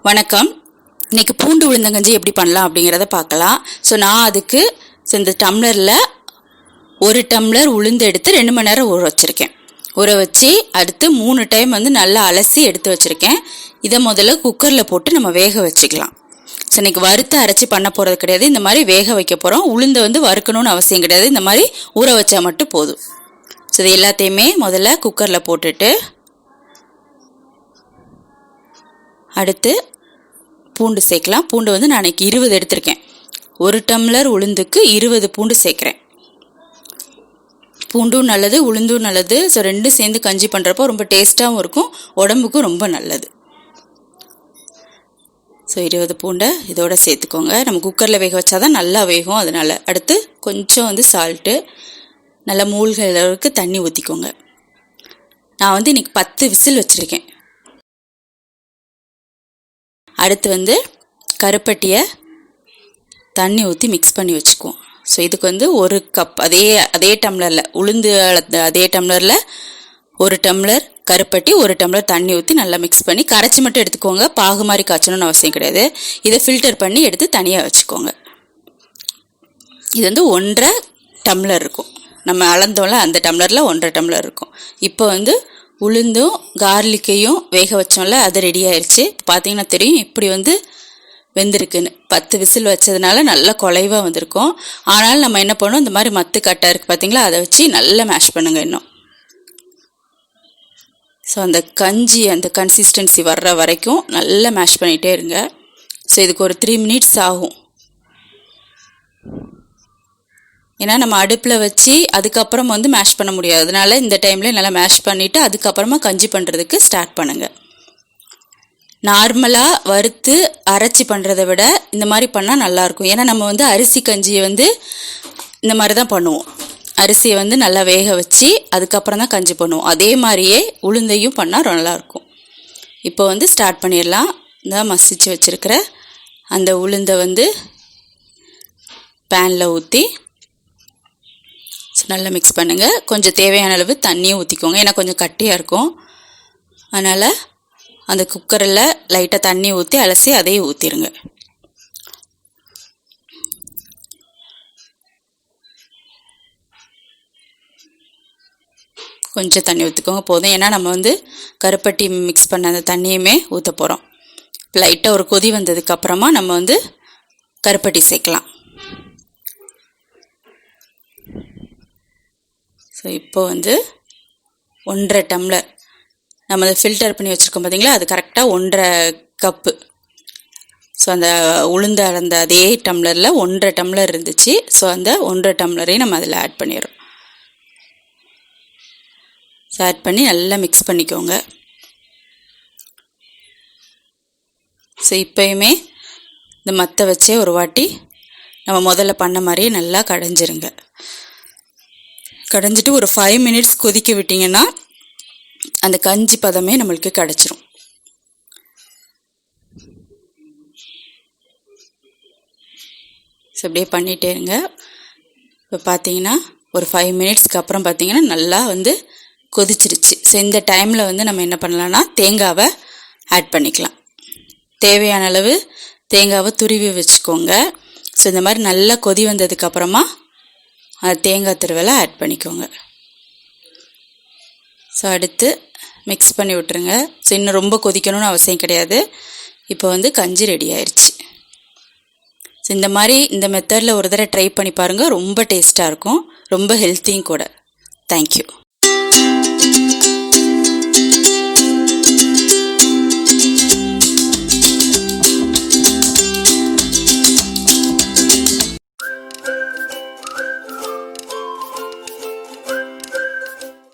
வணக்கம். இன்னைக்கு பூண்டு உளுந்தங்கஞ்சி எப்படி பண்ணலாம் அப்படிங்கிறத பார்க்கலாம். ஸோ நான் அதுக்கு இந்த டம்ளரில் 1 டம்ளர் உளுந்து எடுத்து 2 மணி நேரம் ஊற வச்சுருக்கேன். ஊற வச்சு அடுத்து 3 டைம் நல்லா அலசி எடுத்து வச்சுருக்கேன். இதை முதல்ல குக்கரில் போட்டு நம்ம வேக வச்சுக்கலாம். ஸோ இன்றைக்கி வறுத்து அரைச்சி பண்ண போகிறது கிடையாது, இந்த மாதிரி வேக வைக்க போகிறோம். உளுந்தை வறுக்கணும்னு அவசியம் கிடையாது, இந்த மாதிரி ஊற வச்சா மட்டும் போதும். ஸோ இது எல்லாத்தையுமே முதல்ல குக்கரில் போட்டுட்டு அடுத்து பூண்டு சேர்க்கலாம். பூண்டு நான் இன்றைக்கி 20 எடுத்திருக்கேன். 1 டம்ளர் உளுந்துக்கு 20 பூண்டு சேர்க்குறேன். பூண்டும் நல்லது, உளுந்தும் நல்லது. ஸோ ரெண்டும் சேர்ந்து கஞ்சி பண்ணுறப்போ ரொம்ப டேஸ்ட்டாகவும் இருக்கும், உடம்புக்கும் ரொம்ப நல்லது. ஸோ 20 பூண்டை இதோட சேர்த்துக்கோங்க. நம்ம குக்கரில் வேக வச்சா தான் நல்லா வேகும், அதனால். அடுத்து கொஞ்சம் சால்ட்டு, நல்லா மூழ்கிற அளவுக்கு தண்ணி ஊற்றிக்கோங்க. நான் இன்றைக்கி 10 விசில் வச்சுருக்கேன். அடுத்து கருப்பட்டியை தண்ணி ஊற்றி மிக்ஸ் பண்ணி வச்சுக்குவோம். ஸோ இதுக்கு 1 கப் அதே டம்ளரில் உளுந்து அதே டம்ளரில் 1 டம்ளர் கருப்பட்டி 1 டம்ளர் தண்ணி ஊற்றி நல்லா மிக்ஸ் பண்ணி கரைச்சி மட்டும் எடுத்துக்கோங்க. பாகு மாதிரி காய்ச்சணும்னு அவசியம் கிடையாது. இதை ஃபில்டர் பண்ணி எடுத்து தனியாக வச்சுக்கோங்க. இது 1.5 டம்ளர் இருக்கும். நம்ம அளந்தோம்ல அந்த டம்ளரில் 1.5 டம்ளர் இருக்கும். இப்போ உளுந்தும் கார்லிக்கையும் வேக வச்சோம்ல, அது ரெடி ஆயிடுச்சு. பார்த்தீங்கன்னா தெரியும் இப்படி வெந்திருக்குன்னு. 10 விசில் வச்சதுனால நல்லா குலைவாக வந்திருக்கும். ஆனாலும் நம்ம என்ன பண்ணோம், இந்த மாதிரி மத்து கட்டை இருக்குது பார்த்தீங்களா, அதை வச்சு நல்லா மேஷ் பண்ணுங்க இன்னும். ஸோ அந்த கஞ்சி அந்த கன்சிஸ்டன்சி வர்ற வரைக்கும் நல்லா மேஷ் பண்ணிகிட்டே இருங்க. ஸோ இதுக்கு ஒரு 3 மினிட்ஸ் ஆகும். ஏன்னா நம்ம அடுப்பில் வச்சு அதுக்கப்புறம் மேஷ் பண்ண முடியாது, அதனால இந்த டைம்லேயே நல்லா மேஷ் பண்ணிவிட்டு அதுக்கப்புறமா கஞ்சி பண்ணுறதுக்கு ஸ்டார்ட் பண்ணுங்கள். நார்மலாக வறுத்து அரைச்சி பண்ணுறதை விட இந்த மாதிரி பண்ணால் நல்லாயிருக்கும். ஏன்னா நம்ம அரிசி கஞ்சியை இந்த மாதிரி தான் பண்ணுவோம். அரிசியை நல்லா வேக வச்சு அதுக்கப்புறம் தான் கஞ்சி பண்ணுவோம். அதே மாதிரியே உளுந்தையும் பண்ணால் நல்லாயிருக்கும். இப்போ ஸ்டார்ட் பண்ணிடலாம். இந்த மசிச்சு வச்சுருக்கிற அந்த உளுந்தை பேனில் ஊற்றி நல்லா மிக்ஸ் பண்ணுங்கள். கொஞ்சம் தேவையான அளவு தண்ணியும் ஊற்றிக்கோங்க, ஏன்னா கொஞ்சம் கட்டியாக இருக்கும். அதனால் அந்த குக்கரில் லைட்டாக தண்ணி ஊற்றி அலசி அதையும் ஊற்றிடுங்க. கொஞ்சம் தண்ணி ஊற்றிக்கோங்க போதும். ஏன்னா நம்ம கருப்பட்டி மிக்ஸ் பண்ண அந்த தண்ணியுமே ஊற்ற போகிறோம். லைட்டாக ஒரு கொதி வந்ததுக்கப்புறமா நம்ம கருப்பட்டி சேர்க்கலாம். ஸோ இப்போ 1.5 டம்ளர் நம்ம அதை ஃபில்டர் பண்ணி வச்சுருக்கோம் பார்த்தீங்களா, அது கரெக்டாக 1.5 கப்பு. ஸோ அந்த உளுந்து அந்த அதே டம்ளரில் 1.5 டம்ளர் இருந்துச்சு. ஸோ அந்த 1.5 டம்ளரையும் நம்ம அதில் ஆட் பண்ணிடுறோம். ஸோ ஆட் பண்ணி நல்லா மிக்ஸ் பண்ணிக்கோங்க. ஸோ இப்போயுமே இந்த மத்தை வச்சே ஒரு வாட்டி நம்ம முதல்ல பண்ண மாதிரியே நல்லா கடைஞ்சிருங்க. கடைஞ்சிட்டு ஒரு 5 மினிட்ஸ் கொதிக்க விட்டிங்கன்னா அந்த கஞ்சி பதமே நம்மளுக்கு கிடச்சிரும். ஸோ அப்படியே பண்ணிகிட்டே இருங்க. இப்போ பார்த்தீங்கன்னா ஒரு 5 மினிட்ஸ்க்கு அப்புறம் பார்த்தீங்கன்னா நல்லா கொதிச்சிருச்சு. ஸோ இந்த டைமில் நம்ம என்ன பண்ணலான்னா தேங்காவை ஆட் பண்ணிக்கலாம். தேவையான அளவு தேங்காவை துருவி வச்சுக்கோங்க. ஸோ இந்த மாதிரி நல்லா கொதி வந்ததுக்கப்புறமா தேங்காய் துருவலை ஆட் பண்ணிக்கோங்க. ஸோ அடுத்து மிக்ஸ் பண்ணி விட்டுருங்க. ஸோ இன்னும் ரொம்ப கொதிக்கணும்னு அவசியம் கிடையாது. இப்போ கஞ்சி ரெடி ஆயிடுச்சு. ஸோ இந்த மாதிரி இந்த மெத்தடில் ஒரு தடவை ட்ரை பண்ணி பாருங்கள். ரொம்ப டேஸ்ட்டாக இருக்கும், ரொம்ப ஹெல்த்தியும் கூட. தேங்க்யூ.